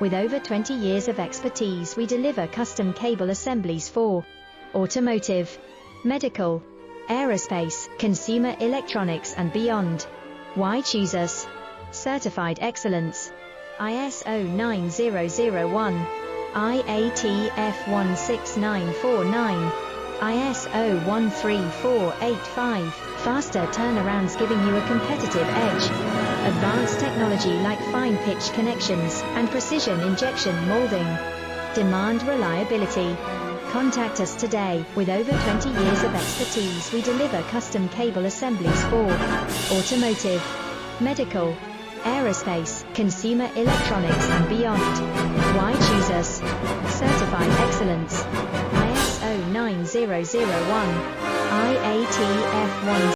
With over 20 years of expertise, we deliver custom cable assemblies for automotive, medical, aerospace, consumer electronics and beyond. Why choose us? Certified excellence. ISO 9001, IATF 16949, ISO 13485. Faster turnarounds giving you a competitive edge. Advanced technology like fine pitch connections and precision injection molding. Demand reliability. Contact us today. With over 20 years of expertise, we deliver custom cable assemblies for automotive, medical, aerospace, consumer electronics and beyond. Why choose us? Certified excellence. ISO 9001, IATF 1